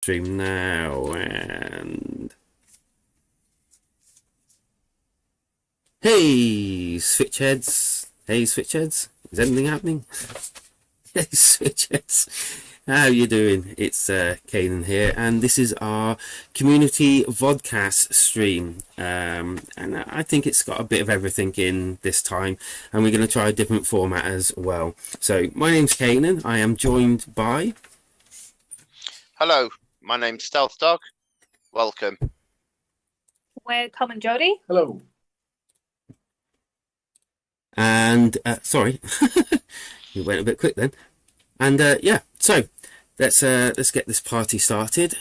Stream now and hey switchheads, is anything happening? Hey switchheads, how you doing? It's Kanan here, and this is our community vodcast stream, and I think it's got a bit of everything in this time, and we're going to try a different format as well. So my name's Kanan. I am joined by Hello, my name's Stealth Dog. Welcome. We're Tom and Jody. Hello. And sorry, you went a bit quick then. And yeah, so let's get this party started,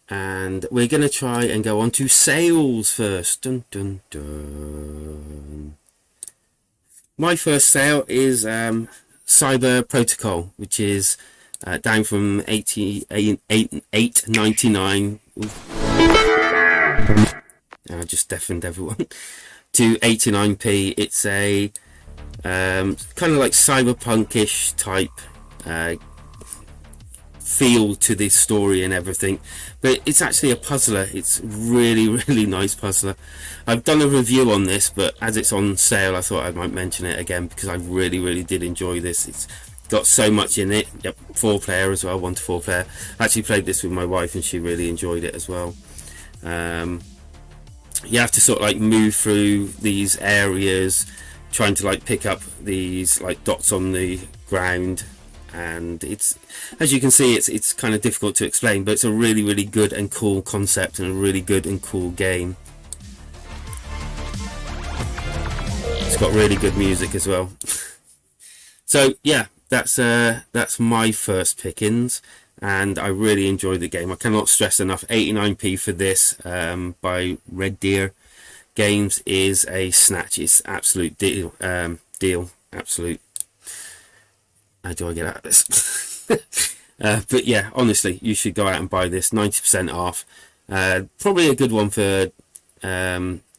and we're gonna try and go on to sales first. Dun dun dun. My first sale is Cyber Protocol, which is down from 8.99. I just deafened everyone. To 89p. It's a kind of like cyberpunkish type feel to this story and everything, but it's actually a puzzler. It's really nice puzzler. I've done a review on this, but as it's on sale I thought I might mention it again because I really did enjoy this. It's got so much in it. Yep, 4-player as well, 1 to 4 player. I actually played this with my wife and she really enjoyed it as well. You have to sort of like move through these areas, trying to like pick up these like dots on the ground, and it's, as you can see, it's kind of difficult to explain, but it's a really good and cool concept and a really good and cool game. It's got really good music as well. So yeah, that's my first pickings, and I really enjoyed the game. I cannot stress enough, 89p for this by Red Deer Games is a snatch. It's absolute deal. Absolute. How do I get out of this? But yeah, honestly, you should go out and buy this. 90% off. Probably a good one for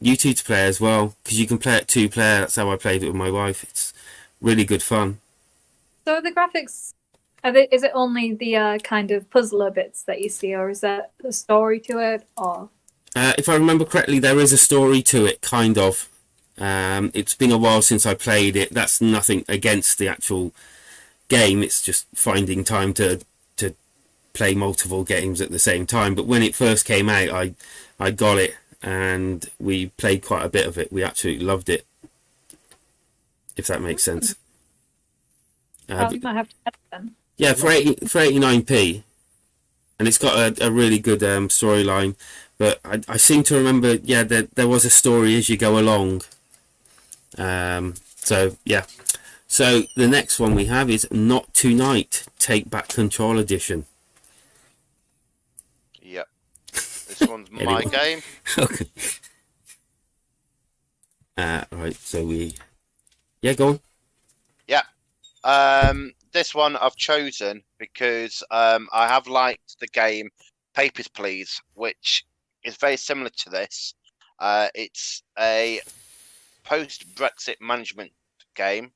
you two to play as well, because you can play it 2-player. That's how I played it with my wife. It's really good fun. So the graphics, is it only the kind of puzzler bits that you see, or is there a story to it? Or if I remember correctly, there is a story to it, kind of. It's been a while since I played it. That's nothing against the actual game. It's just finding time to play multiple games at the same time. But when it first came out, I got it, and we played quite a bit of it. We absolutely loved it, if that makes sense. you might have to add it then. Yeah, for 89p, and it's got a really good storyline. But I seem to remember, yeah, there was a story as you go along. So yeah. So the next one we have is Not Tonight, Take Back Control Edition. Yep. This one's my game. Okay. Right, so yeah, go on. Yeah. This one I've chosen because I have liked the game Papers, Please, which is very similar to this. It's a post-Brexit management game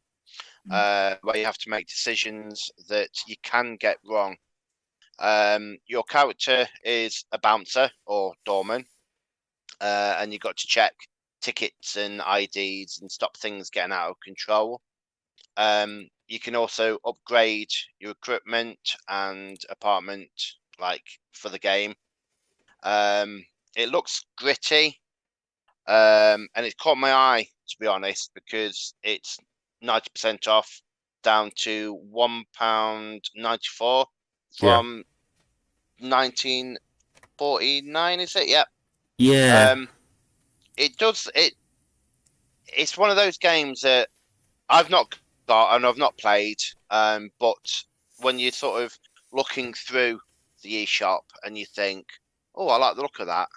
where you have to make decisions that you can get wrong. Your character is a bouncer or doorman, and you've got to check tickets and IDs and stop things getting out of control. You can also upgrade your equipment and apartment, like, for the game. It looks gritty, and it caught my eye, to be honest, because it's 90% off, down to £1.94 from 1949. Is it? Yep. Yeah. It's one of those games that I've not got and I've not played, but when you're sort of looking through the eShop and you think, oh, I like the look of that,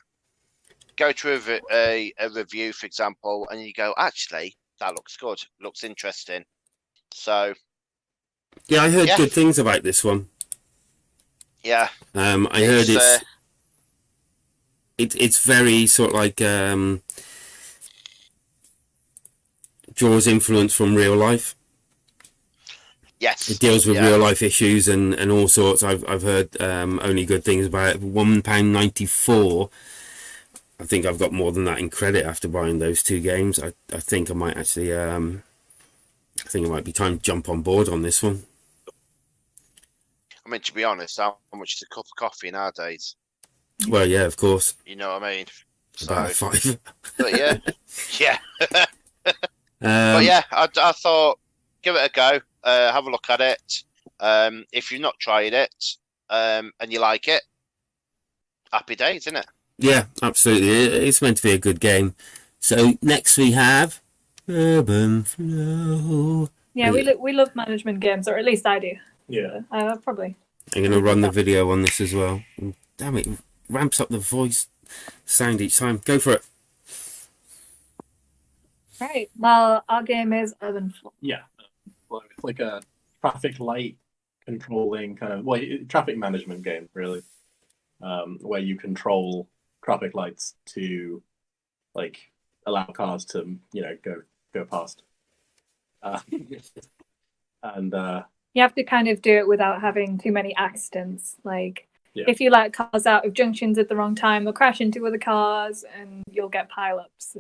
go to a review, for example, and you go, actually, that looks good, looks interesting. So yeah, I heard good things about this one. Yeah. I heard it's very sort of like draws influence from real life. Yes. It deals with Yeah. real life issues and all sorts. I've heard only good things about it. £1.94. I think I've got more than that in credit after buying those two games. I think I might actually I think it might be time to jump on board on this one. I mean, to be honest, how much is a cup of coffee nowadays? Well, yeah, of course. You know what I mean? About So, £5. but yeah, yeah. But yeah, I thought give it a go. Have a look at it. If you've not tried it and you like it, happy days, isn't it? Yeah, absolutely. It's meant to be a good game. So next we have Urban Flow. Yeah, we love management games, or at least I do. Yeah. Probably. I'm going to run the video on this as well. Damn it, ramps up the voice sound each time. Go for it. Right. Well, our game is Urban Flow. Yeah. Well, it's like a traffic light controlling kind of traffic management game, really, where you control traffic lights to like allow cars to go past. And You have to kind of do it without having too many accidents. Like, Yeah. if you let cars out of junctions at the wrong time, they'll crash into other cars, and you'll get pileups.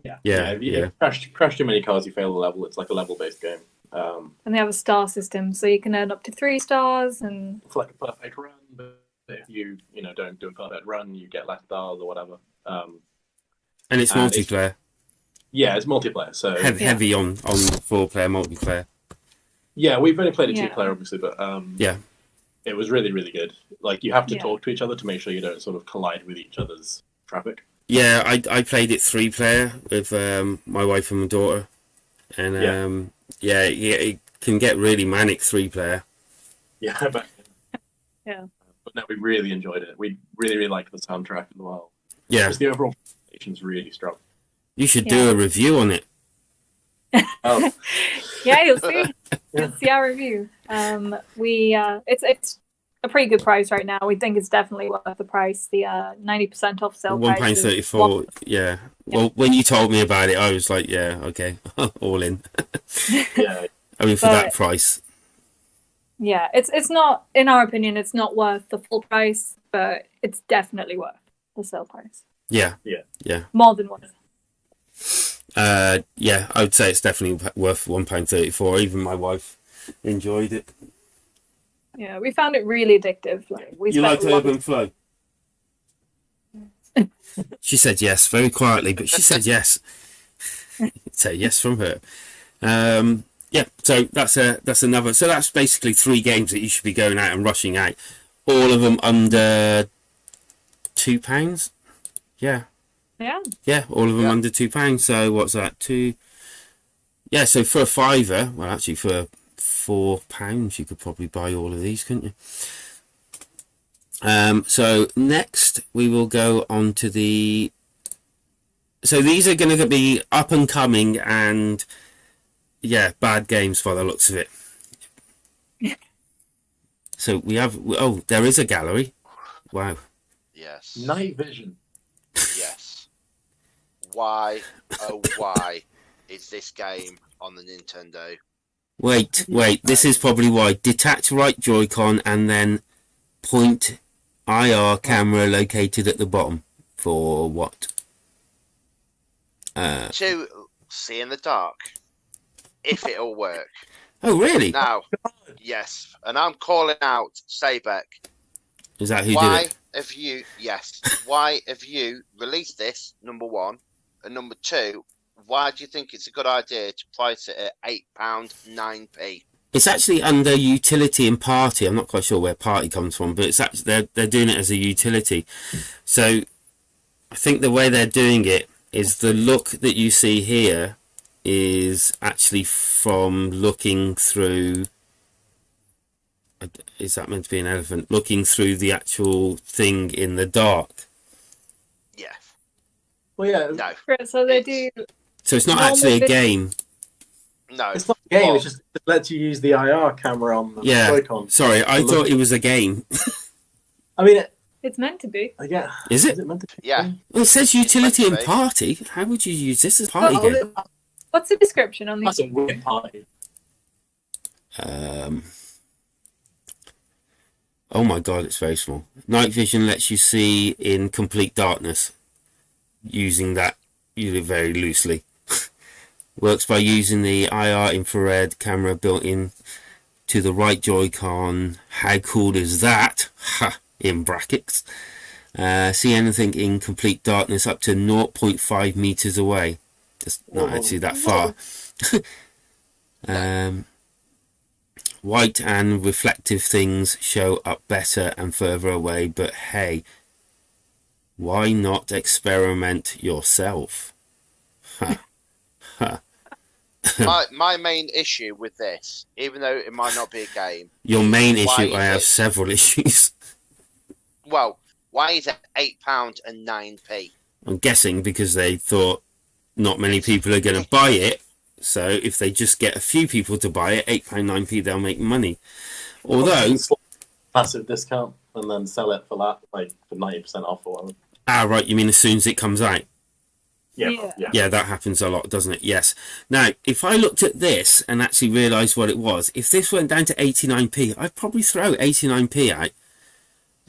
if you crash too many cars, you fail the level. It's like a level-based game. And they have a star system, so you can earn up to 3 stars. And It's like a perfect run, but if you don't do a perfect run, you get less stars or whatever. And it's And multiplayer. It's multiplayer. So Heavy on 4-player multiplayer. yeah, we've only played it Yeah. 2-player, obviously, but Yeah. it was really, really good. Like, you have to Yeah. talk to each other to make sure you don't sort of collide with each other's traffic. Yeah, I played it 3-player with my wife and my daughter. And it can get really manic 3-player. Yeah, but Yeah. But no, we really enjoyed it. We really, really liked the soundtrack as well. Yeah, Just the overall presentation's really strong. you should do a review on it. Oh, yeah, you'll see. You'll see our review. It's a pretty good price right now. We think it's definitely worth the price. The 90% off sale price. £1.34. Yeah. Well, when you told me about it, I was like, yeah, okay, all in. yeah. I mean, for But- that price. Yeah, it's not, in our opinion, it's not worth the full price, but it's definitely worth the sale price. Yeah. Yeah. Yeah. More than worth. Yeah, I would say it's definitely worth £1.34. Even my wife enjoyed it. Yeah, we found it really addictive. Like, we You spent liked a lot of- Urban Flow? She said yes, very quietly, but she said yes. So yes from her. Yeah, so that's another. So that's basically 3 games that you should be going out and rushing out. All of them under £2. Yeah. Yeah. Yeah, all of them Yeah. under £2. So what's that? 2. Yeah, so for a £5, well, actually for £4, you could probably buy all of these, couldn't you? So next we will go on to the. So these are going to be up and coming and bad games by the looks of it. So we have. Oh, there is a gallery. Wow. Yes. Night vision. Yes. Why, oh why, is this game on the Nintendo? Wait. This is probably why. Detach right Joy-Con and then point IR camera located at the bottom. For what? To see in the dark, if it'll work. Oh, really? Now, yes, and I'm calling out Saybeck. Is that who did Why it? have you? Yes. Why have you released this? Number one, and number two. Why do you think it's a good idea to price it at £8.09p? It's actually under utility and party. I'm not quite sure where party comes from, but it's actually they're doing it as a utility. So I think the way they're doing it is the look that you see here is actually from looking through. Is that meant to be an elephant? Looking through the actual thing in the dark. Yeah. Well, yeah, No. So they do. So it's not Normal actually a vid- game. No. it's not a game. Well, It's just it lets you use the IR camera on the Yeah. Joy-Con. Sorry, I Look- thought it was a game. I mean, It's meant to be. yeah. Is it? Is it meant to be? Yeah. Well, it says utility meant and to be. party. How would you use this as a party game? What's the description on That's the? a weird party. Oh my god, it's very small. Night vision lets you see in complete darkness. Using that very loosely. Works by using the IR infrared camera built in to the right Joy-Con. How cool is that? Ha! In brackets. See anything in complete darkness up to 0.5 meters away. That's not actually that far. White and reflective things show up better and further away, but hey, why not experiment yourself? Ha. Ha. My main issue with this, even though it might not be a game, Your main why issue, I is have it- several issues. well, why is it £8.09p? I'm guessing because they thought not many people are going to buy it. So if they just get a few people to buy it, £8.09p, they'll make money. Although, massive discount and then sell it for that, like for 90% off or whatever. right, you mean as soon as it comes out? Yeah. Yeah, that happens a lot, doesn't it? Yes. Now, if I looked at this and actually realised what it was, if this went down to 89p, I'd probably throw 89p out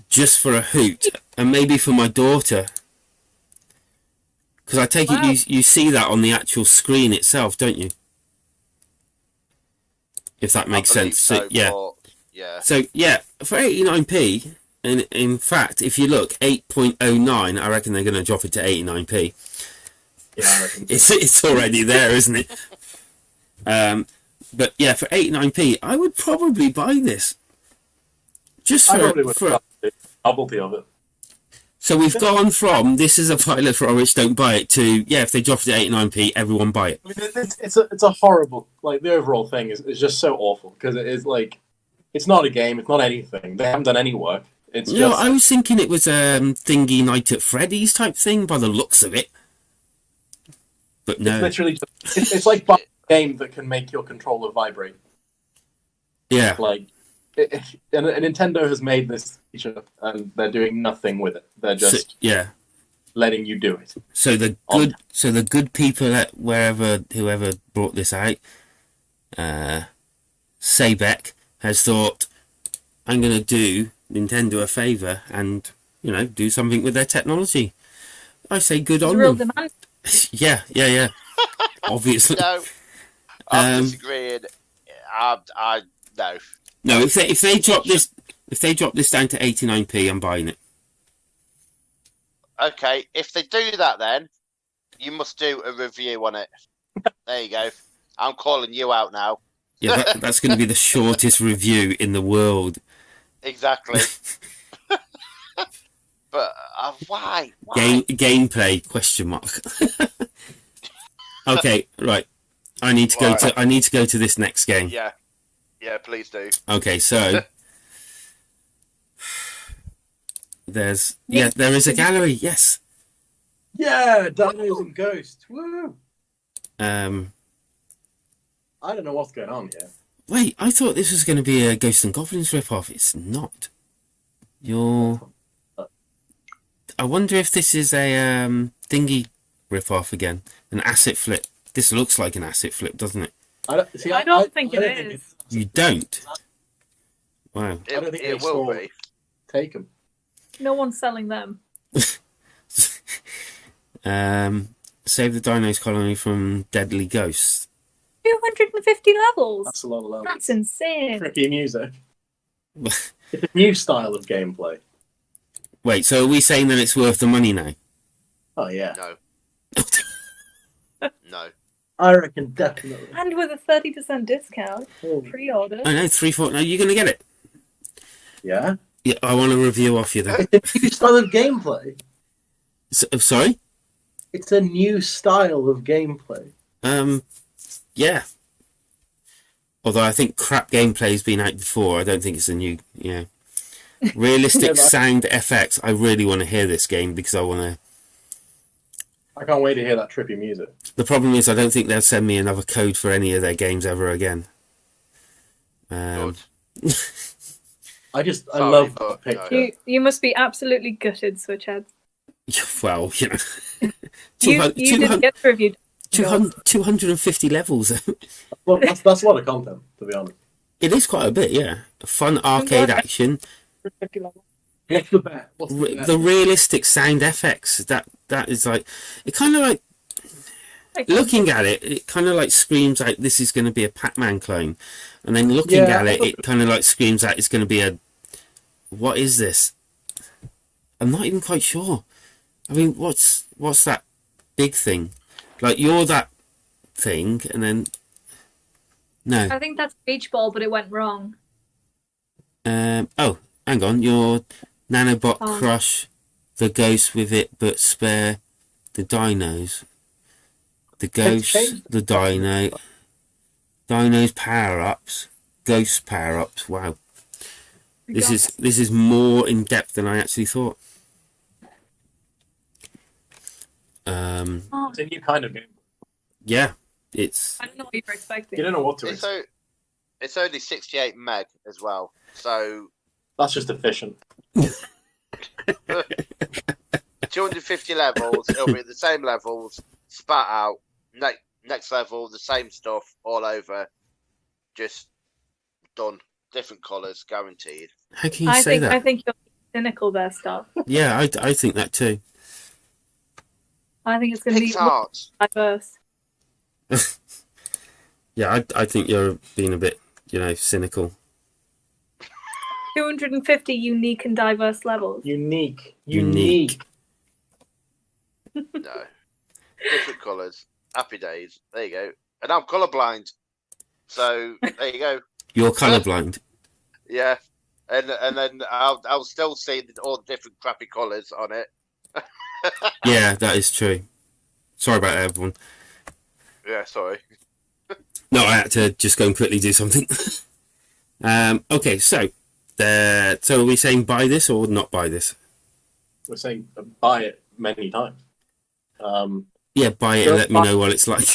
just for a hoot, and maybe for my daughter. Because I take Wow. it you see that on the actual screen itself, don't you? If that makes I believe sense. So, yeah. but, yeah. So, yeah, for 89p, and in fact, if you look, 8.09, I reckon they're going to drop it to 89p. Yeah, I reckon. It's already there, isn't it? But yeah, for 89p, I would probably buy this. Just I probably would for have a novelty of it. so we've gone from this is a pilot for which don't buy it to if they drop it to 89p, everyone buy it. I mean, it's a horrible, like, the overall thing is just so awful because it is like, it's not a game, it's not anything. They haven't done any work. It's No, just I was thinking it was thingy Night at Freddy's type thing by the looks of it. But no, it's literally it's like buying a game that can make your controller vibrate. yeah. Like, and Nintendo has made this feature and they're doing nothing with it. They're just letting you do it. So the good people at whoever brought this out, Saybeck has thought, I'm going to do Nintendo a favour and do something with their technology. I say good There's on real them. demand. Yeah. Obviously, No, I'm Um, disagreeing. I no. no. If they drop this down to 89p, I'm buying it. Okay, if they do that, then you must do a review on it. There you go. I'm calling you out now. Yeah, that's going to be the shortest review in the world. Exactly. But why? Gameplay question mark. Okay, right. I need to go to this next game. Yeah, please do. Okay, so there is a gallery. Yes. Yeah, Dinos and Ghosts. Woo! Um. I don't know what's going on here. Wait, I thought this was going to be a Ghosts and Goblins ripoff. It's not. I wonder if this is a thingy ripoff again. An asset flip. This looks like an asset flip, doesn't it? I don't think it is. You don't? Wow. I don't think It they will saw- be. Take them. No one's selling them. Save the Dinos colony from deadly ghosts. 250 levels. That's a lot of levels. That's insane. Tricky music. It's a new style of gameplay. Wait, so are we saying that it's worth the money now? Oh yeah, No. I reckon definitely. And with a 30% discount, pre-order. I know, 3-4. No, you're going to get it. Yeah, Yeah, I want a review off you then. it's a new style of gameplay. Sorry? It's a new style of gameplay. Yeah. Although I think crap gameplay's been out before. I don't think it's a new, realistic Yeah, but- sound FX. I really want to hear this game because I want to. I can't wait to hear that trippy music. The problem is I don't think they'll send me another code for any of their games ever again. Good. I Sorry, love but the no. picture. You must be absolutely gutted, Switchhead. Well, You 200, didn't get the review. 250 levels. Well, that's a lot of content, to be honest. It is quite a bit, yeah. Fun arcade action. 50 level. What's the bet? What's the bet? The realistic sound effects. That is like, it kind of like, looking at it, it kind of like screams like this is going to be a Pac-Man clone, and then looking Yeah. at it, it kind of like screams like it's going to be a. What is this? I'm not even quite sure. I mean, what's that big thing? Like you're that thing, and then no. I think that's beach ball, but it went wrong. Oh, hang on. You're Nanobot Oh. Crush, the ghost with it, but spare the dinos. The ghost, changed the dino, dinos power ups, ghost power ups. Wow, this is more in depth than I actually thought. Oh, It's a new kind of game. Yeah, it's I don't know what you were expecting. You don't know what to It's, expect. it's only 68 meg as well. So That's just efficient. 250 levels, it'll be the same levels, spat out. Next level, the same stuff all over. Just done. Different colours, guaranteed. how can you say that? I think you're cynical there, Star. Yeah, I think that too. I think it's going to be Pixar's. diverse. Yeah, I think you're being a bit, cynical. 250 unique and diverse levels. Unique. Unique. No. Different colours. Happy days. There you go. And I'm colourblind. So there you go. You're colourblind. Yeah. And then I'll still see all the different crappy colours on it. Yeah, that is true. Sorry about that, everyone. Yeah, sorry. No, I had to just go and quickly do something. Okay, so are we saying buy this or not buy this? We're saying buy it many times. Yeah, buy it and let me know what it's like.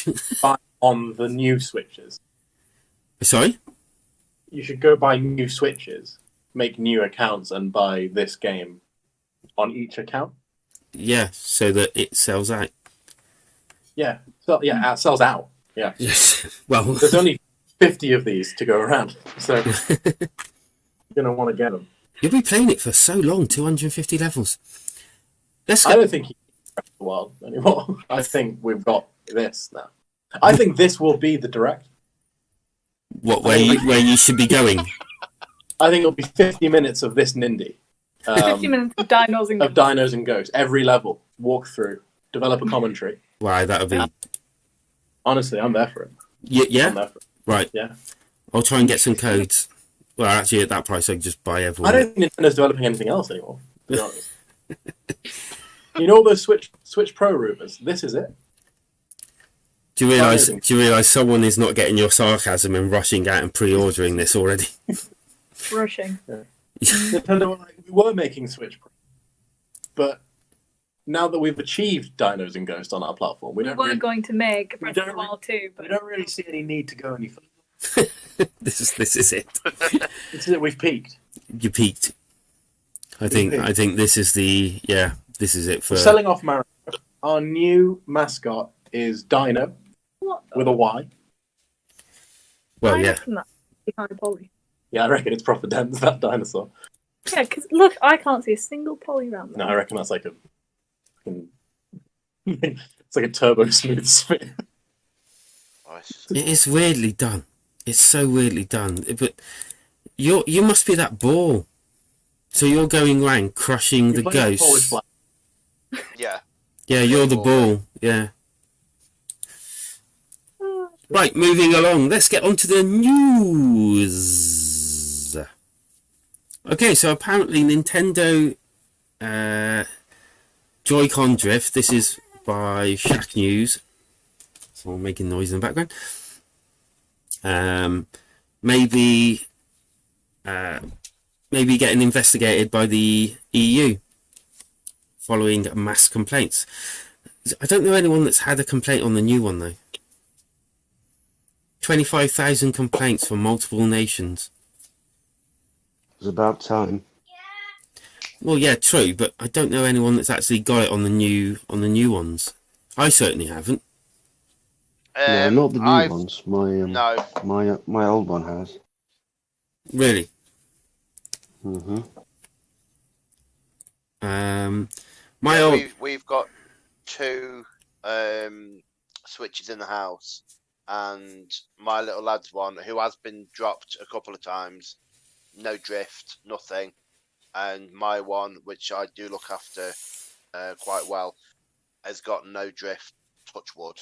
Buy on the new Switches. Sorry? You should go buy new Switches, make new accounts, and buy this game on each account. Yeah, so that it sells out. Yeah. So yeah, it sells out. Yeah. Yes. Well, There's only 50 of these to go around, so you're gonna want to get them. you'll be playing it for so long, 250 levels. Let's I go. don't think he's Breath of the Wild anymore. I think we've got this now. I think this will be the direct. Where you should be going. I think it'll be 50 minutes of this Nindy. 50 minutes of dinos and Of dinos and ghosts. Every level, walk through, develop a commentary. Wow, that would be. Honestly, I'm there for it. I'm Yeah. there for it. Right. Yeah. I'll try and get some codes. Well, actually, at that price, I can just buy I everyone. don't think Nintendo's developing anything else anymore, to be honest. You know all those Switch Pro rumors? This is it. Do you realise someone is not getting your sarcasm and rushing out and pre-ordering this already? rushing. Nintendo were like, we were making Switch Pro, but now that we've achieved Dinos and Ghosts on our platform, we We don't were really, going to make Breath of the don't Wild 2, we but don't really see any need to go any further. This is it. This is it. We've peaked. You peaked. I think this is this is it for We're selling off Mario. Our new mascot is Dino what? with a Y. well, I yeah. reckon that's behind Polly. Yeah, I recken it's proper dense, that dinosaur. Yeah, because look, I can't see a single poly around No, there. I reckon that's like a fucking- it's like a turbo smooth sphere. Nice. It is weirdly done. It's so weirdly done. But you must be that ball. So you're going around crushing the You're playing forward ghosts. flat. Yeah. Yeah, you're the ball. Yeah. Right, moving along. Let's get on to the news. Okay, so apparently Nintendo Joy-Con Drift. This is by Shaq News. Someone making noise in the background. Maybe getting investigated by the EU following mass complaints. I don't know anyone that's had a complaint on the new one though. 25,000 complaints from multiple nations. It was about time. Well, yeah, true, but I don't know anyone that's actually got it on the new ones. I certainly haven't. No, not the new I've- ones. My No. my old one has. Really? Hmm. My Yeah, old we've got two switches in the house, and my little lad's one who has been dropped a couple of times, no drift, nothing, and my one, which I do look after quite well, has got no drift. Touch wood.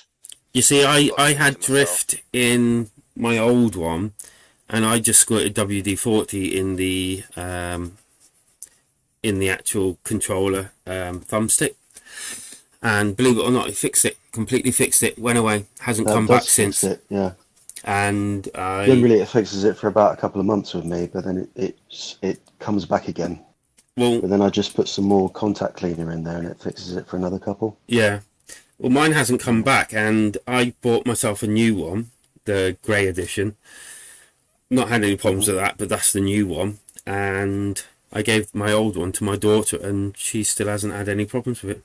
You see, I Got had to myself. drift in my old one, and I just squirted WD-40 in the actual controller thumbstick, and believe it or not, it fixed it. Completely fixed it. Went away. Hasn't That come does back fix since. it, yeah. And I Generally, it fixes it for about a couple of months with me, but then it comes back again. well, But then I just put some more contact cleaner in there, and it fixes it for another couple. yeah. Well, mine hasn't come back, and I bought myself a new one, the grey edition. Not had any problems with that, but that's the new one. And I gave my old one to my daughter, and she still hasn't had any problems with it.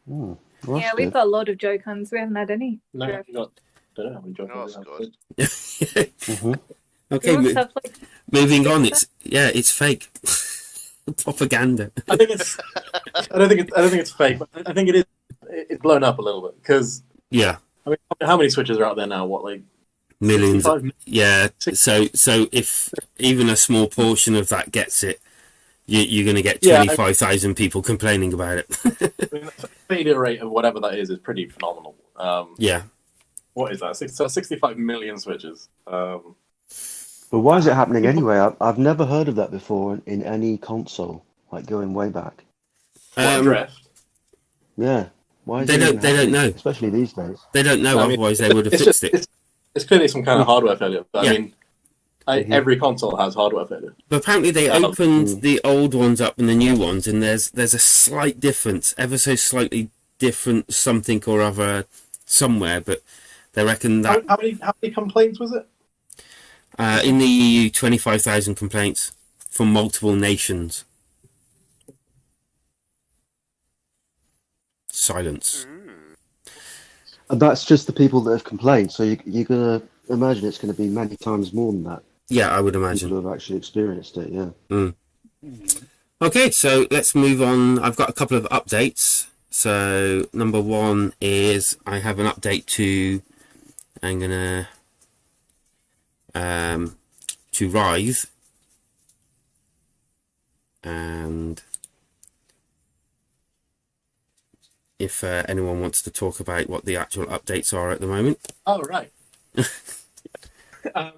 Well, that's Yeah, we've good. got a load of Joy-Cons. We haven't had any. No, drift. you got. Don't know how many Oh, Joy-Cons that's you have. good. Hmm. Okay, We must have like moving on. It's fake propaganda. I think it's. I don't think it's fake, but I think it is. It's blown up a little bit because Yeah, I mean, how many switches are out there now? What, like millions. 65 million? Yeah. So if even a small portion of that gets it, you're going to get Yeah, 25,000 people complaining about it. I mean, the failure rate of whatever that is pretty phenomenal. Yeah. What is that? 65 million switches. But why is it happening anyway? I've never heard of that before in any console, like going way back. Drift. Yeah. Why is They it don't- even they don't happening? know. Especially these days. They don't know, I mean, otherwise they would have it's fixed just- it. It's clearly some kind of hardware failure. But Yeah. I mean, every console has hardware failure. But apparently they opened the old ones up and the new ones, and there's a slight difference, ever so slightly different something or other somewhere. But they reckon that How many complaints was it? in the EU, 25,000 complaints from multiple nations. Silence. And that's just the people that have complained. So you're going to imagine it's going to be many times more than that. Yeah, I would People imagine. who have actually experienced it, yeah. Okay, so let's move on. I've got a couple of updates. So number one is I have an update to. I'm gonna to Writhe, and if anyone wants to talk about what the actual updates are at the moment. Oh, right. Yeah,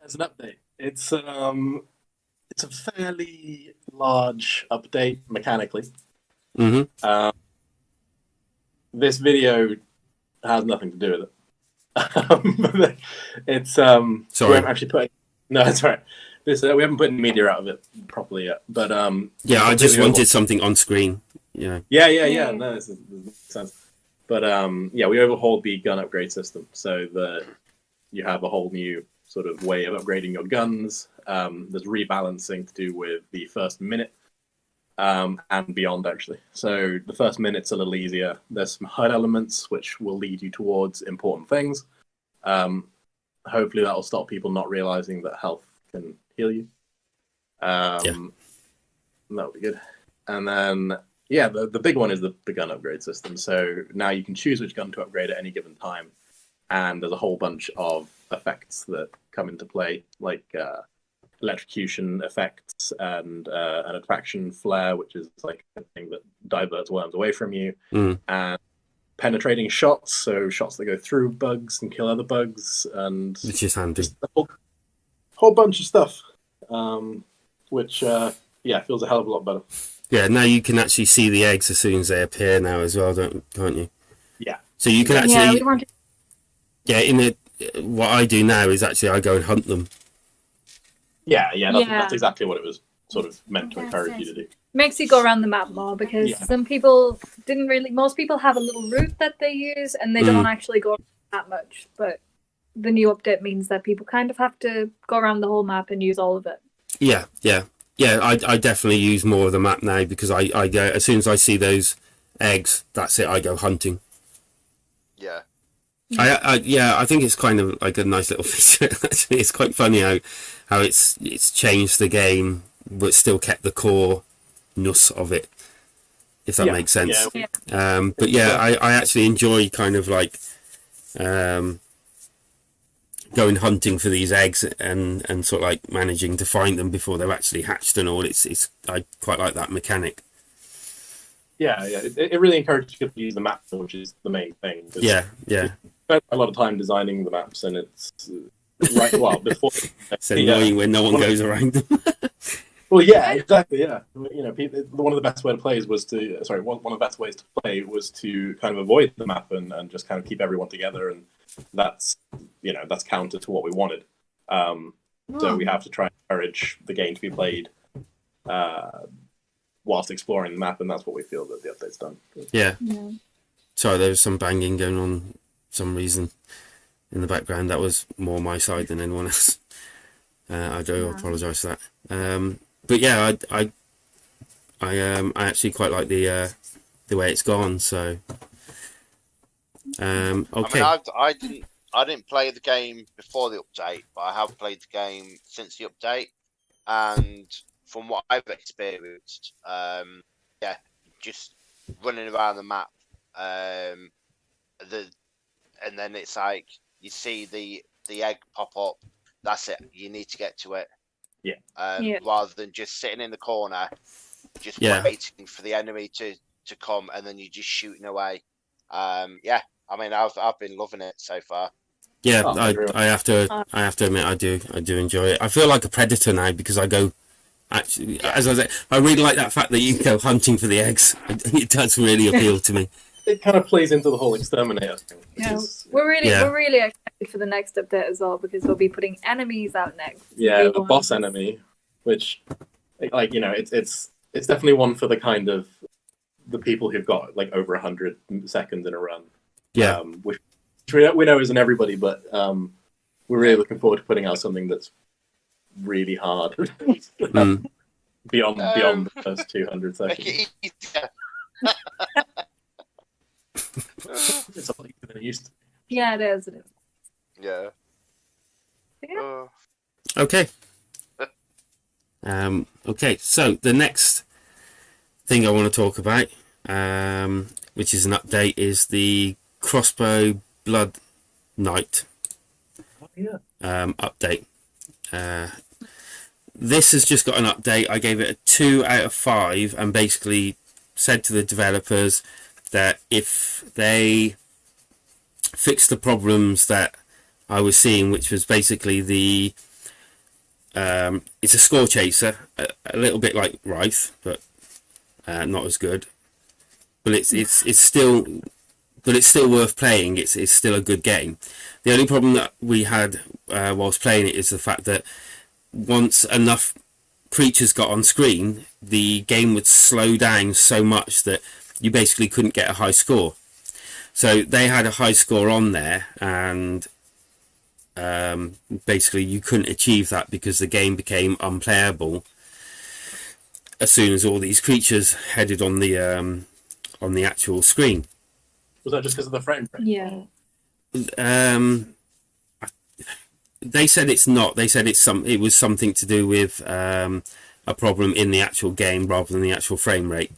it's an update. It's a fairly large update mechanically. Mm-hmm. This video has nothing to do with it. It's We haven't actually put. No, that's right. This we haven't put any media out of it properly yet. But Yeah, I just completely wanted something on screen. Yeah. Yeah. No, this makes sense. But yeah, we overhauled the gun upgrade system so that you have a whole new sort of way of upgrading your guns. There's rebalancing to do with the first minute and beyond, actually. So the first minute's a little easier. There's some HUD elements which will lead you towards important things. Hopefully that will stop people not realizing that health can heal you. That would be good. And then, yeah, the big one is the gun upgrade system. So now you can choose which gun to upgrade at any given time. And there's a whole bunch of effects that come into play, like electrocution effects and an attraction flare, which is like a thing that diverts worms away from you, and penetrating shots, so shots that go through bugs and kill other bugs, and Which is handy. just a whole bunch of stuff, which feels a hell of a lot better. Yeah, now you can actually see the eggs as soon as they appear now as well, can't you? Yeah. So you can yeah, actually, we wanted. what I do now is actually I go and hunt them. Yeah, Yeah. that's exactly what it was sort of meant to encourage you to do. Makes you go around the map more because Yeah. some people didn't really. Most people have a little route that they use and they don't actually go that much. But the new update means that people kind of have to go around the whole map and use all of it. Yeah. I definitely use more of the map now because I go as soon as I see those eggs, that's it. I go hunting. Yeah. I think it's kind of like a nice little feature. Actually, it's quite funny how it's changed the game, but still kept the core ness of it, if that makes sense. Yeah. But yeah, I actually enjoy kind of like going hunting for these eggs and sort of like managing to find them before they're actually hatched and all. It's I quite like that mechanic. Yeah. It really encourages you to use the map, which is the main thing. Yeah. Spent a lot of time designing the maps, and it's before It's annoying when no one goes around them. Well, yeah, exactly. Yeah, one of the best ways to play was to kind of avoid the map and just kind of keep everyone together, and that's counter to what we wanted. So we have to try and encourage the game to be played whilst exploring the map, and that's what we feel that the update's done. Yeah. Sorry, there was some banging going on for some reason in the background. That was more my side than anyone else. I do apologise for that. But yeah, I actually quite like the way it's gone. So okay. I mean, I didn't play the game before the update, but I have played the game since the update, and from what I've experienced, just running around the map, and then it's like you see the egg pop up. That's it. You need to get to it. Rather than just sitting in the corner, just waiting for the enemy to come, and then you're just shooting away. I mean, I've been loving it so far. Yeah, I have to admit I do enjoy it. I feel like a predator now because I go. Actually, as I say, I really like that fact that you go hunting for the eggs. It does really appeal to me. It kind of plays into the whole exterminator thing. Yeah, we're really excited for the next update as well, because we'll be putting enemies out next. Yeah, the boss enemy, which, like, it's definitely one for the kind of the people who've got like over 100 seconds in a run. Yeah, which we know isn't everybody, but we're really looking forward to putting out something that's really hard beyond the first 200 seconds. Make it easier. It's a lot easier than it used to. Yeah, it is. Yeah. Okay. Okay, so the next thing I want to talk about, which is an update, is the Crossbow Blood Knight update. This has just got an update. I gave it a 2 out of 5 and basically said to the developers that if they fix the problems that I was seeing, which was basically it's a score chaser, a little bit like Wraith, but not as good. But it's still worth playing. It's still a good game. The only problem that we had whilst playing it is the fact that once enough creatures got on screen, the game would slow down so much that you basically couldn't get a high score. So they had a high score on there, and basically you couldn't achieve that because the game became unplayable as soon as all these creatures headed on the actual screen. Was that just because of the frame rate? Yeah. They said it's not. They said it was something to do with a problem in the actual game rather than the actual frame rate.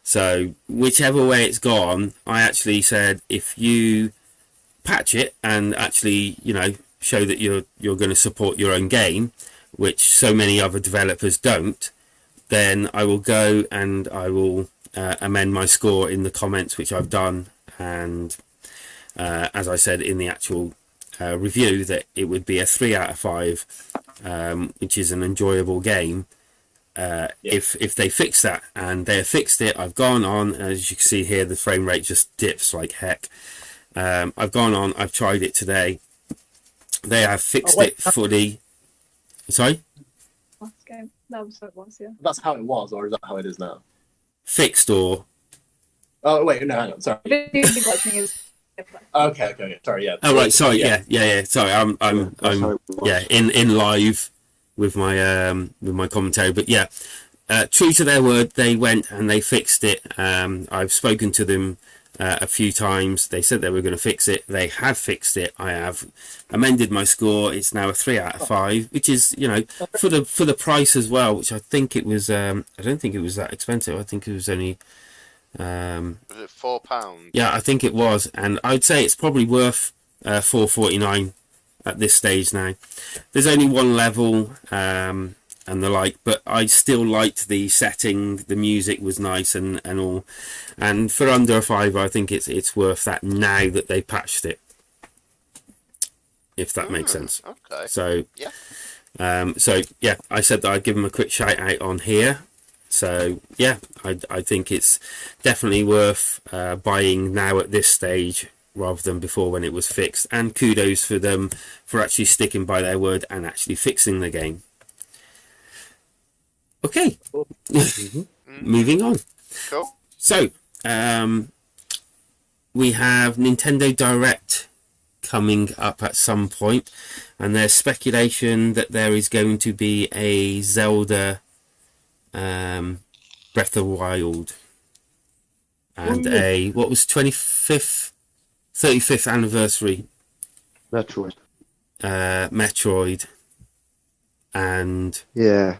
So whichever way it's gone, I actually said if you patch it and actually, show that you're going to support your own game, which so many other developers don't, then I will go and I will amend my score in the comments, which I've done. And as I said in the actual review, that it would be a 3 out of 5, which is an enjoyable game. If they fix that, and they have fixed it, I've gone on, as you can see here, the frame rate just dips like heck. I've gone on, I've tried it today. They have fixed it fully. Sorry? Last game. That was what it was, yeah. That's how it was, or is that how it is now? Fixed or? Oh wait, no, hang on, sorry. Video glitching is different. Okay, sorry, yeah. Oh right, sorry, yeah. Sorry, I'm in live with my commentary, but true to their word, they went and they fixed it. I've spoken to them a few times. They said they were going to fix it. They have fixed it. I have amended my score. It's now a 3 out of 5, which is, you know, for the price as well, which I think it was. I don't think it was that expensive. I think it was only. Was it £4? Yeah, I think it was, and I'd say it's probably worth £4.49 at this stage now. There's only one level. And the like, but I still liked the setting. The music was nice and all, and for under a fiver, I think it's worth that now that they patched it. If that makes sense. Okay. So yeah. So yeah, I said that I'd give them a quick shout out on here. So yeah, I think it's definitely worth buying now at this stage rather than before when it was fixed. And kudos for them for actually sticking by their word and actually fixing the game. Okay, moving on. Cool. So, we have Nintendo Direct coming up at some point, and there's speculation that there is going to be a Zelda Breath of the Wild and a, what was 35th anniversary Metroid. Metroid, and Yeah.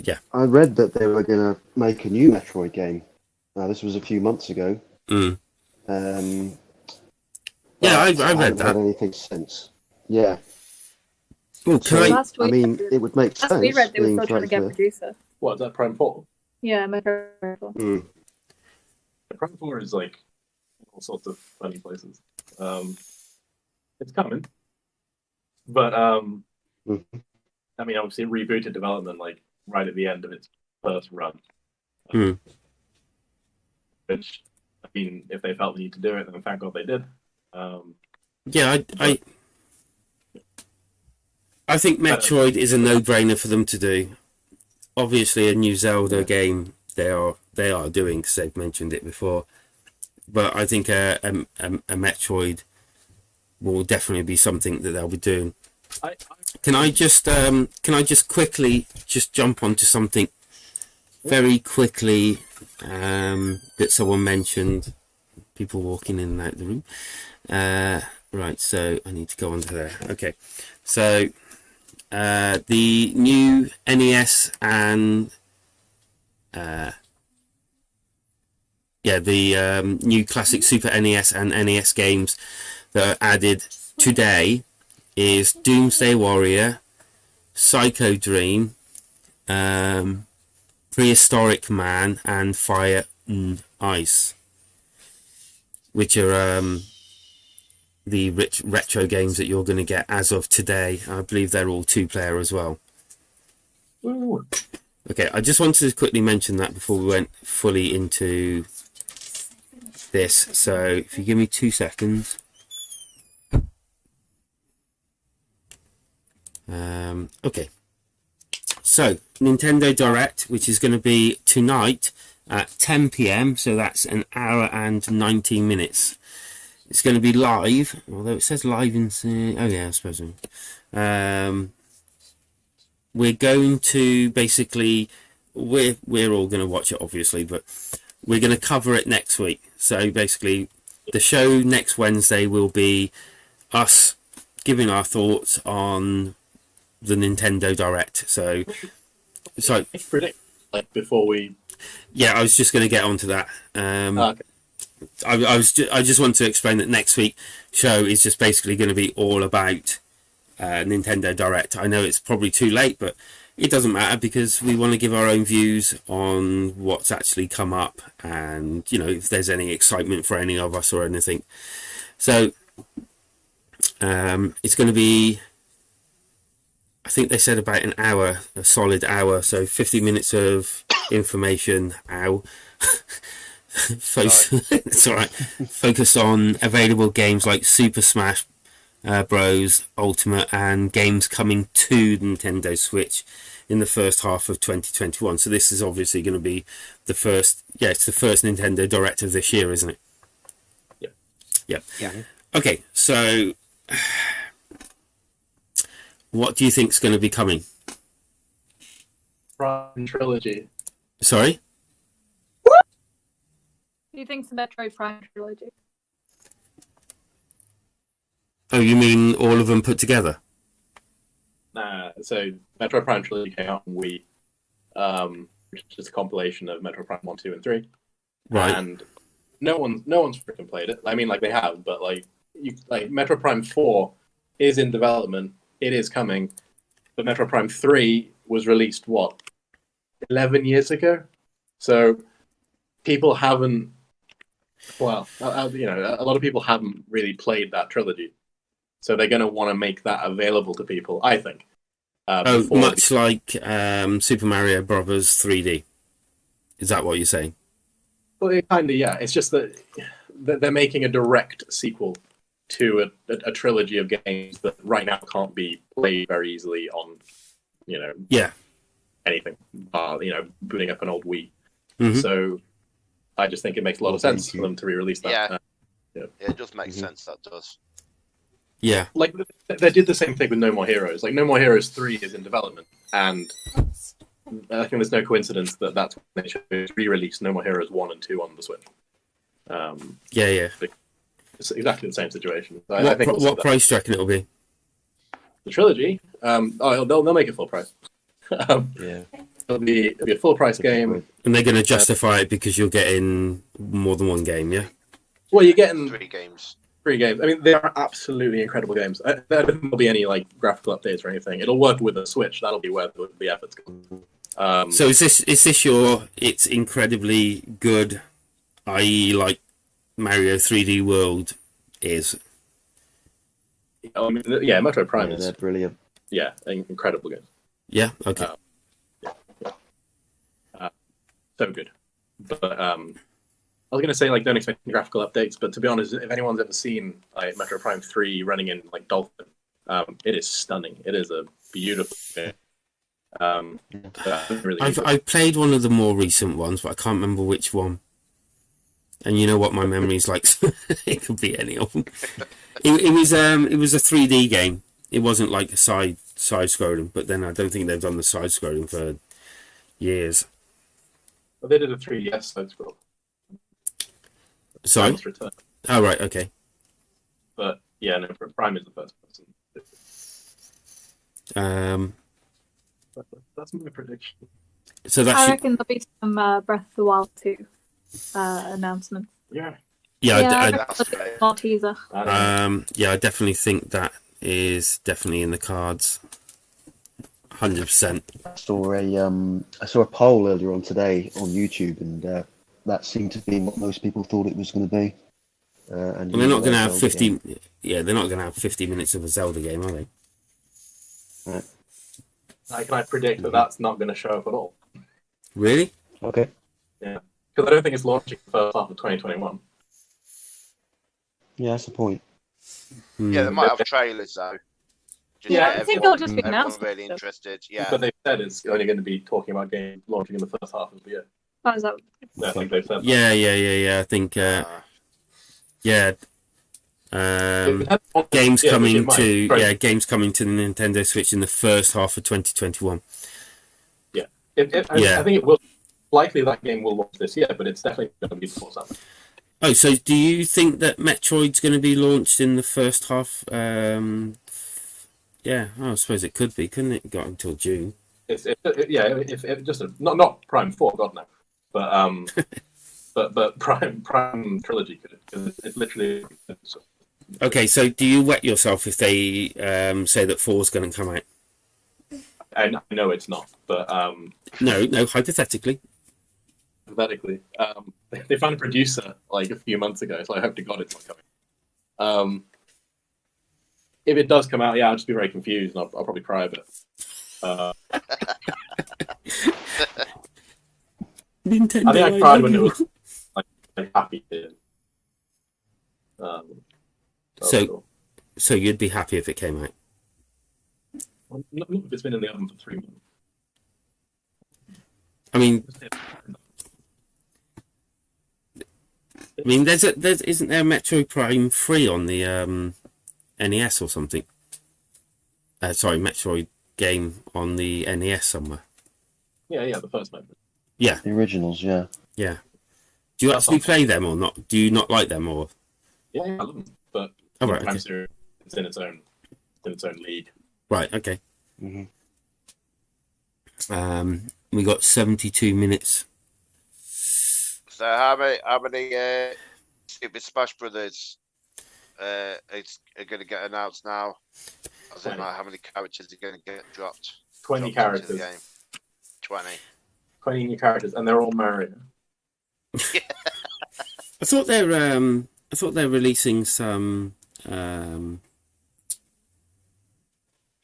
yeah. I read that they were going to make a new Metroid game. This was a few months ago. Mm. Yeah, I haven't read that. heard anything since. Yeah. Oh, can So, I? Last I week, mean, it would make sense. last we read they were being still trying to get 35th. producer. What, is that Prime 4? Yeah, Metro. Mm. Prime 4 is like all sorts of funny places. It's coming. But Mhm. I mean, obviously it rebooted development like right at the end of its first run. Hmm. Which, I mean, if they felt the need to do it, then thank God they did. Yeah, I think Metroid is a no-brainer for them to do. Obviously, a new Zelda game they are doing because they've mentioned it before. But I think a Metroid will definitely be something that they'll be doing. Can I just quickly just jump onto something very quickly that someone mentioned? People walking in and out the room. Right, so I need to go onto there. Okay, so the new NES and the new classic Super NES and NES games that are added today is Doomsday Warrior, Psycho Dream, Prehistoric Man, and Fire and Ice, which are the retro games that you're going to get as of today. I believe they're all 2-player as well. Ooh. Okay, I just wanted to quickly mention that before we went fully into this. So if you give me 2 seconds. Okay, so Nintendo Direct, which is going to be tonight at 10 p.m, so that's an hour and 19 minutes. It's going to be live, although it says live in... oh yeah, I suppose. We're going to basically... We're all going to watch it, obviously, but we're going to cover it next week. So basically, the show next Wednesday will be us giving our thoughts on the Nintendo Direct. So Predict, like, before we... Yeah, I was just going to get onto that. Okay. I just want to explain that next week show is just basically going to be all about Nintendo Direct. I know it's probably too late, but it doesn't matter because we want to give our own views on what's actually come up and, you know, if there's any excitement for any of us or anything. So it's going to be, I think they said about an hour, a solid hour, so 50 minutes of information. It's all right. Focus on available games like Super Smash Bros. Ultimate and games coming to Nintendo Switch in the first half of 2021. So this is obviously going to be the first. Yeah, it's the first Nintendo Direct of this year, isn't it? Yep. Yep. Yeah. Okay, so what do you think is going to be coming? Prime Trilogy. Sorry? do you think it's the Metroid Prime trilogy? Oh, you mean all of them put together? So Metroid Prime Trilogy came out on Wii, which is just a compilation of Metroid Prime 1, 2, and 3. Right. And no one's freaking played it. I mean, like they have, but like Metroid Prime 4 is in development. It is coming, but Metroid Prime 3 was released 11 years ago. So people haven't. Well, a lot of people haven't really played that trilogy. So they're going to want to make that available to people, I think. Much like Super Mario Brothers 3D. Is that what you're saying? Well, kind of, yeah. It's just that they're making a direct sequel to a trilogy of games that right now can't be played very easily on, anything. Booting up an old Wii. Mm-hmm. So I just think it makes a lot of sense for them to re-release that. Yeah, it does make sense. That does. Yeah. Like they did the same thing with No More Heroes. Like No More Heroes 3 is in development, and I think there's no coincidence that that's when they should re-release No More Heroes 1 and 2 on the Switch. Yeah. It's exactly the same situation. What price do you reckon it'll be? The trilogy? They'll make it full price. Yeah. It'll be a full price game. And they're going to justify it because you're getting more than one game, yeah? Well, you're getting 3 games. 3 games. I mean, they are absolutely incredible games. There don't think there'll be any like graphical updates or anything. It'll work with the Switch. That'll be where the efforts go. So is this it's incredibly good, i.e. like Mario 3D World is? Metroid Prime is They're brilliant. Yeah, incredible games. Yeah. Okay. So good. But I was gonna say like don't expect any graphical updates, but to be honest, if anyone's ever seen like Metroid Prime 3 running in like Dolphin, it is stunning. It is a beautiful game. I've played one of the more recent ones, but I can't remember which one. And you know what my memory's like, so it could be any of them. It was a 3D game. It wasn't like a side scrolling, but then I don't think they've done the side scrolling for years. Well, they did a 3DS side scroll. Sorry? Return. Oh right, okay. But yeah, no, Prime is the first person. That's my prediction. So I reckon there'll be some Breath of the Wild 2 announcements. Yeah. That's great. More teaser. I definitely think that is definitely in the cards. 100%. I saw a poll earlier on today on YouTube, and that seemed to be what most people thought it was going to be. And they're not going to have 50. Yeah, they're not going to have 50 minutes of a Zelda game, are they? Right. Can I predict that that's not going to show up at all? Really? Okay. Yeah, because I don't think it's launching the first half of 2021. Yeah, that's the point. Yeah, they might have trailers though. Just Yeah, to get I think they'll just be everyone announced. really interested. Yeah. But they've said it's only going to be talking about games launching in the first half of the year. Oh, is that? I think they've said that. Yeah. I think games coming to games coming to the Nintendo Switch in the first half of 2021. Yeah. I think it will. Likely that game will launch this year, but it's definitely going to be before summer. Oh, so do you think that Metroid's going to be launched in the first half? I suppose it could be, couldn't it? Got until June. If just not Prime 4, God no, but Prime Trilogy could, because it's literally. Okay, so do you wet yourself if they say that 4 is going to come out? I know it's not, but No, hypothetically. Hypothetically, they found a producer like a few months ago, so I hope to God it's not coming. If it does come out, I'll just be very confused and I'll probably cry a bit. Nintendo. I think I cried when it was like happy. So you'd be happy if it came out? Well, not if it's been in the oven for 3 months. I mean, there's isn't there a Metroid Prime 3 on the NES or something? Metroid game on the NES somewhere. Yeah, the first Metroid. Yeah, The originals, yeah. yeah. Do you That's actually not- play them or not? Do you not like them or? Yeah, I love them, but Oh, the right, Prime okay. series is in its own league. Right, okay. hmm We got 72 minutes. So how many Super Smash Brothers are going to get announced now? As in, 20. like, how many characters are going to get dropped? 20 dropped into the characters. game? 20. 20 new characters, and they're all Mario. I thought they're releasing some Maybe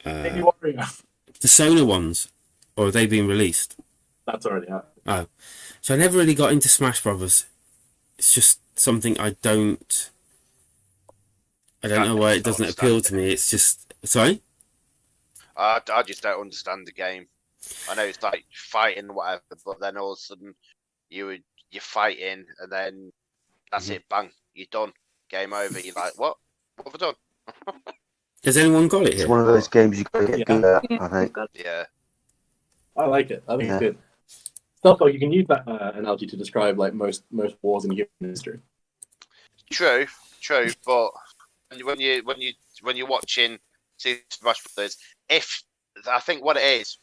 Wario. Persona ones, or have they been released? That's already happened. Oh, so I never really got into Smash Brothers. It's just something I don't know why it doesn't appeal to me. It's just sorry. I just don't understand the game. I know it's like fighting whatever, but then all of a sudden you're fighting, and then that's it. Bang, you're done. Game over. You're like, what? What have I done? Has anyone got it It's here? one of those games you got to get Yeah. good at, Yeah, I think. got Yeah. I like it. I think Yeah. it's good. Stuff like you can use that analogy to describe like most wars in human history. True, but when you're watching Super Smash Brothers, I think what it is,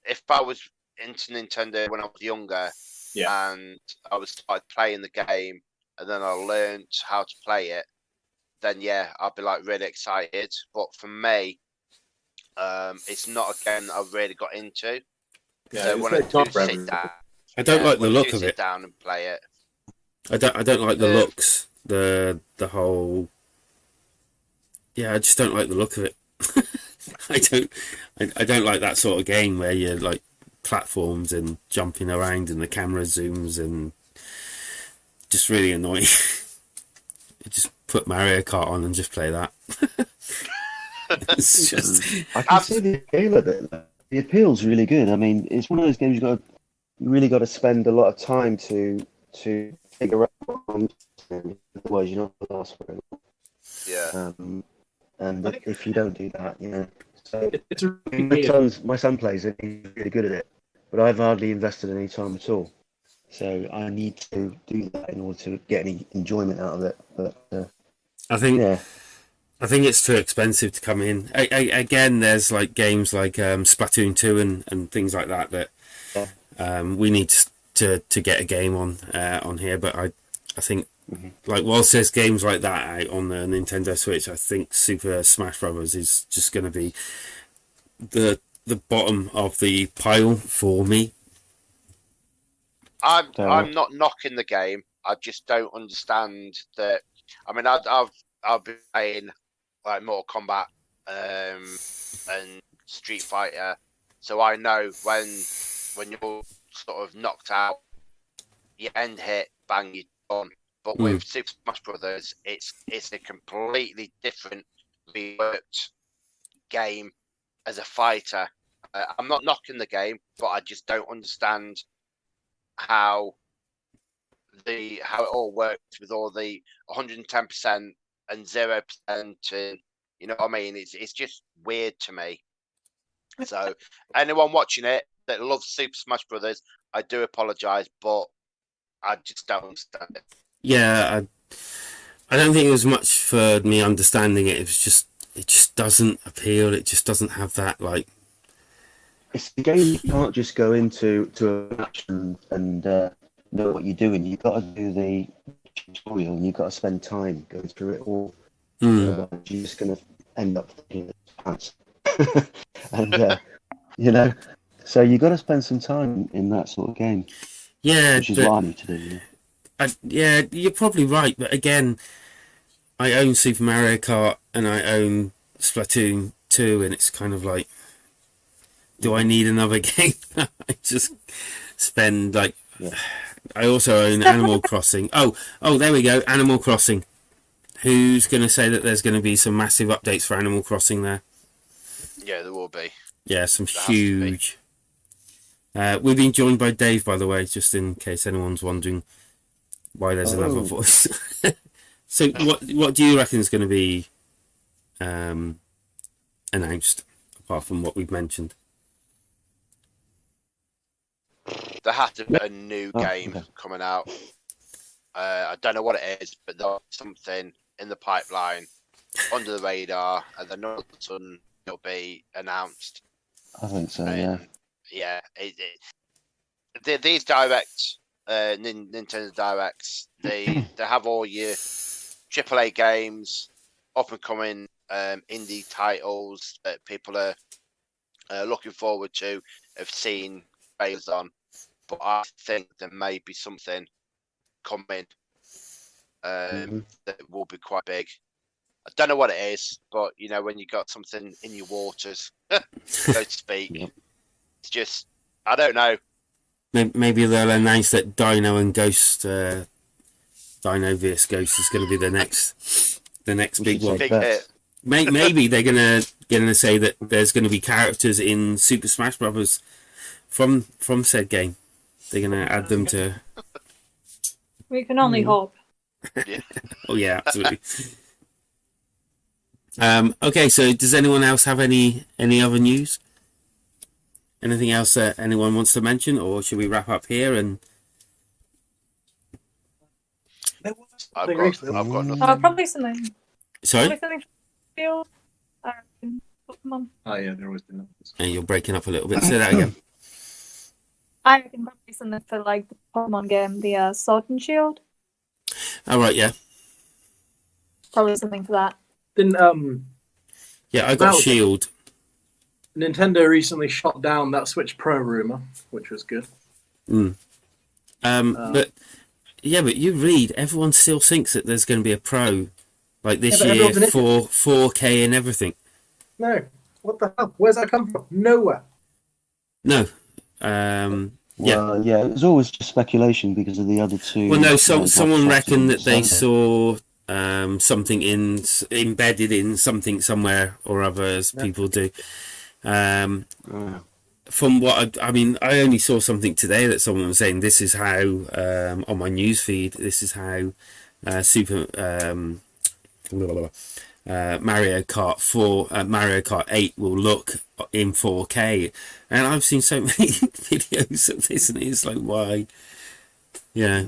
if I was into Nintendo when I was younger, Yeah. and I was started playing the game, and then I learned how to play it, then yeah, I'd be like really excited. But for me, it's not a game that I've really got into. Yeah, So it's when I not do for sit everyone. down, I don't like the when I look do of sit it. down and play it. I don't like the Yeah. looks. The whole. Yeah, I just don't like the look of it. I don't like that sort of game where you're like platforms and jumping around and the camera zooms and just really annoying. Just put Mario Kart on and just play that. It's just I can see the appeal of it. The appeal's really good. I mean, it's one of those games you really got to spend a lot of time to figure out what I'm doing. Otherwise, you're not going to last very long. Yeah. And if you don't do that, So It's a I really mean, my son plays it. He's really good at it, but I've hardly invested any time at all. So I need to do that in order to get any enjoyment out of it. But I think yeah, I think it's too expensive to come in. Again, there's like games like Splatoon 2 and things like that we need to get a game on here. But I think like whilst there's games like that out on the Nintendo Switch, I think Super Smash Bros is just going to be the bottom of the pile for me. I'm not knocking the game. I just don't understand that. I mean, I've been playing like Mortal Kombat and Street Fighter, so I know when you're sort of knocked out, you end hit, bang, you're done. But with Super Smash Brothers, it's a completely different, reworked game as a fighter. I'm not knocking the game, but I just don't understand how it all works with all the 110% and 0%, and you know what I mean? It's just weird to me. So anyone watching it that loves Super Smash Brothers, I do apologise, but I just don't understand it. Yeah, I don't think it was much for me understanding it. It just doesn't appeal. It just doesn't have that like. it's a game you can't just go into a match and know what you're doing. You've got to do the tutorial and you've got to spend time going through it all. Otherwise, you're just going to end up thinking it's pants. And, so you've got to spend some time in that sort of game. Yeah, which is what I need to do. Yeah, you're probably right. But again, I own Super Mario Kart and I own Splatoon 2, and it's kind of like, do I need another game? I just spend like. Yeah. I also own Animal Crossing. Oh, there we go. Animal Crossing. Who's going to say that there's going to be some massive updates for Animal Crossing there? Yeah, there will be. Yeah, some There has to be. huge. We've been joined by Dave, by the way, just in case anyone's wondering why there's another voice. So, what do you reckon is going to be announced, apart from what we've mentioned? There has to be a new game okay. coming out. I don't know what it is, but there's something in the pipeline under the radar, and then all of a sudden it'll be announced. I think so. And, yeah. These direct Nintendo Directs, they have all your AAA games, up and coming indie titles that people are looking forward to, have seen trailers on. But I think there may be something coming that will be quite big. I don't know what it is, but you know, when you got something in your waters, so to speak, it's just, I don't know. Maybe they'll announce that Dino and Ghost, Dino vs Ghost, is going to be the next big one. Big hit. Maybe they're gonna say that there's going to be characters in Super Smash Brothers from said game. They're going to add them to. We can only hope. Yeah. Oh yeah, absolutely. Okay, so does anyone else have any other news? Anything else that anyone wants to mention, or should we wrap up here? And I've got nothing. Probably something. sorry, Probably something. Field. I reckon. Pokemon. Oh yeah, there always been that. and you're breaking up a little bit. Say that again. I reckon probably something for like the Pokemon game, the Sword and Shield. All right, yeah, Probably something for that. Didn't yeah. I got Well- Shield. Nintendo recently shot down that Switch Pro rumor, which was good. But yeah, but you read, everyone still thinks that there's going to be a Pro like this Yeah, but year everyone's an for 4K and everything. No, what the hell? Where's that come from? Nowhere. No. Yeah. Well, yeah, it was always just speculation because of the other two. Well, no. Someone Xbox reckoned and that they Sony. saw something embedded in something somewhere or other, as people do. From what I mean, I only saw something today that someone was saying this is how on my news feed. This is how Mario Kart 4, Mario Kart 8 will look in 4K, and I've seen so many videos of this, and it's like, why? Yeah.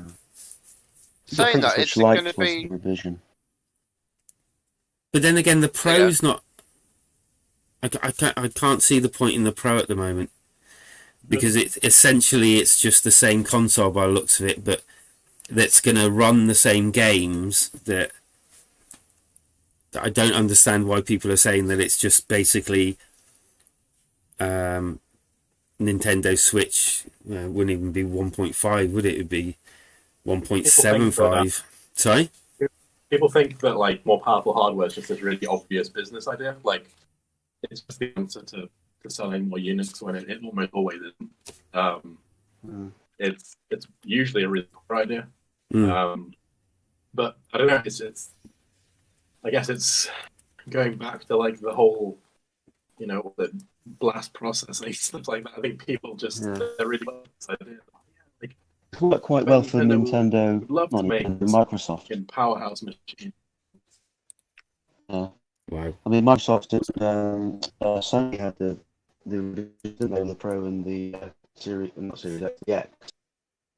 Saying that, Switch it's Lite going to was be. the revision. But then again, the Pro's not. I can't see the point in the Pro at the moment, because it's just the same console by the looks of it, but that's going to run the same games. That I don't understand why people are saying that it's just basically Nintendo Switch. Wouldn't even be 1.5, would it? It would be 1.75. Sorry? People think that like more powerful hardware is just this really obvious business idea. Like it's just the answer to selling more units when it almost always isn't. It's usually a really poor idea. But I don't know. It's I guess it's going back to like the whole, the blast processing stuff like that. I think people just they're really like this idea. Like, It worked quite well for Nintendo Nintendo, love not to make Nintendo, Microsoft. in powerhouse machine. Yeah. Wow. I mean, Microsoft did. Sony had the the Pro and the Series, not Series X, the X.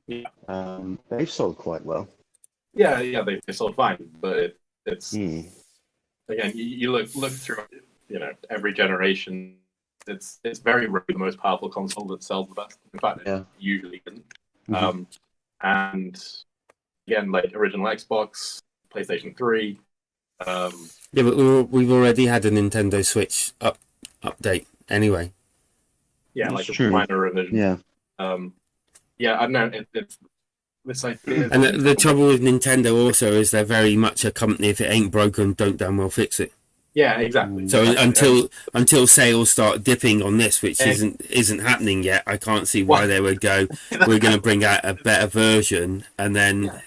Yeah. They've sold quite well. Yeah, they sold fine, but it's Hmm. again, you look through, every generation. It's very rarely the most powerful console that sells the best. In fact, Yeah. it usually isn't. Mhm. And again, like original Xbox, PlayStation 3. Yeah, but we've already had a Nintendo Switch update anyway. Yeah, That's like true. a minor revision. Yeah. Yeah, I don't know. It's this idea. And the trouble with Nintendo also is they're very much a company. If it ain't broken, don't damn well fix it. Yeah, exactly. So Exactly. until sales start dipping on this, which isn't happening yet, I can't see why they would go, we're going to bring out a better version and then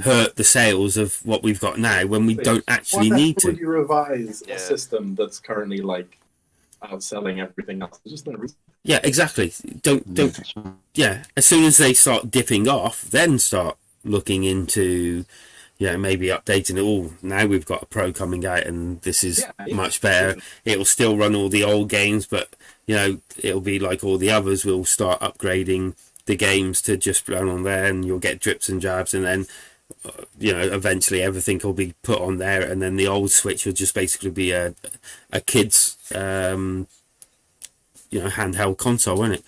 hurt the sales of what we've got now when we don't actually Why the need hell would to. you revise Yeah. a system that's currently like outselling everything else? There's just no reason. Yeah, exactly. Don't. Yeah, as soon as they start dipping off, then start looking into, maybe updating it all. Now we've got a Pro coming out, and this is much better. It'll still run all the old games, but it'll be like all the others. We'll start upgrading the games to just run on there, and you'll get drips and jabs, and then eventually everything will be put on there, and then the old Switch will just basically be a kid's handheld console, won't it?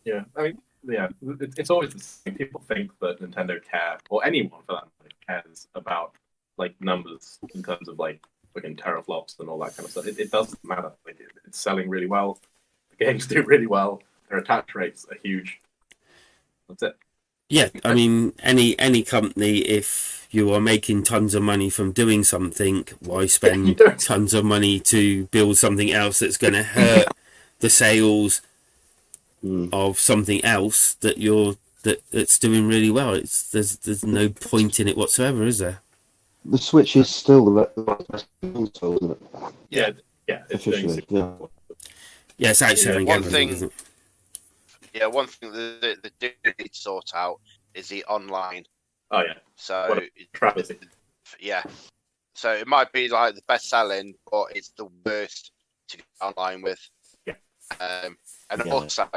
Yeah, I mean, yeah, it's always the same. People think that Nintendo care, or anyone for that matter, cares about like numbers in terms of like fucking teraflops and all that kind of stuff. It doesn't matter. Like it's selling really well. The games do really well. Their attach rates are huge. That's it. Yeah, I mean, any company, if you are making tons of money from doing something, why spend tons of money to build something else that's going to hurt the sales of something else that's doing really well? There's no point in it whatsoever, is there? The Switch is still the best console, isn't it? Yeah, it's Officially, doing Yeah, it's outselling One everything, thing- isn't it? Yeah, one thing that they do need to sort out is the online. Oh yeah, So what a travesty. yeah, so it might be like the best selling, but it's the worst to get online with. Yeah. And Yeah. also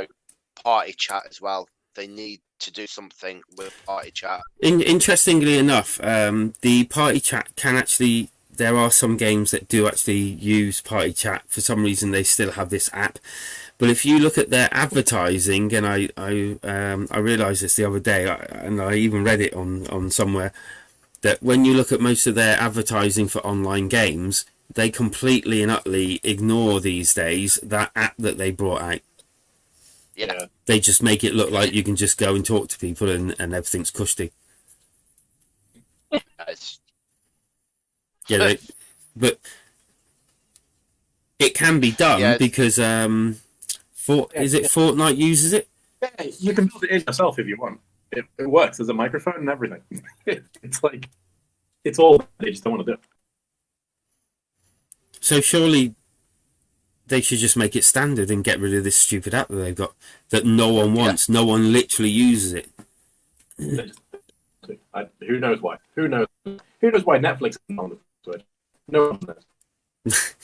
party chat as well. They need to do something with party chat. Interestingly enough, the party chat can actually. There are some games that do actually use party chat. For some reason, they still have this app. But if you look at their advertising, and I realised this the other day, and I even read it on somewhere, that when you look at most of their advertising for online games, they completely and utterly ignore these days that app that they brought out. Yeah. They just make it look like you can just go and talk to people and everything's cushy. It's, Yeah, but it can be done Yeah. because is it Fortnite uses it? Yeah, you can build it in yourself if you want. It works. There's a microphone and everything. It's like it's all they just don't want to do. So surely they should just make it standard and get rid of this stupid app that they've got that no one wants. No one literally uses it. They just, who knows why? Who knows? Who knows why Netflix is on the Switch? No one knows.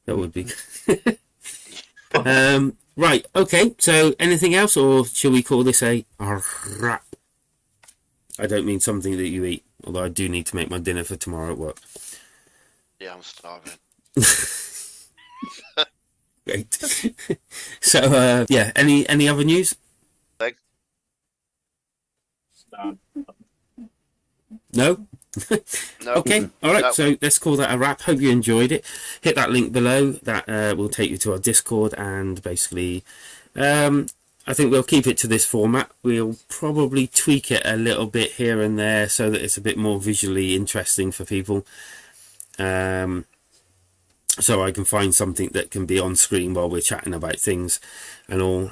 That would be. Right. Okay. So anything else, or shall we call this a wrap? I don't mean something that you eat, although I do need to make my dinner for tomorrow at work. yeah, I'm starving. Great. So yeah. Any other news? No. No. Okay, all right. No. So let's call that a wrap. Hope you enjoyed it. Hit that link below. That will take you to our Discord, and basically, I think we'll keep it to this format. We'll probably tweak it a little bit here and there so that it's a bit more visually interesting for people. So I can find something that can be on screen while we're chatting about things and all.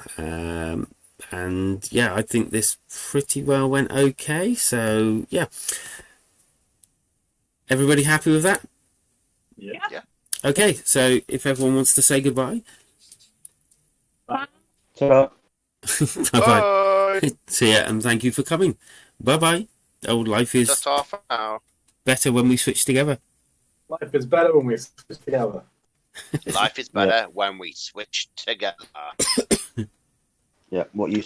And yeah, I think this pretty well went okay. So yeah. Everybody happy with that? Yeah. Okay, so if everyone wants to say goodbye. Ta-ra. Bye-bye. Bye. See ya, and thank you for coming. Bye-bye. Oh, life is Just half an hour. better when we switch together. Life is better when we switch together. Life is better when we switch together. Yeah, what you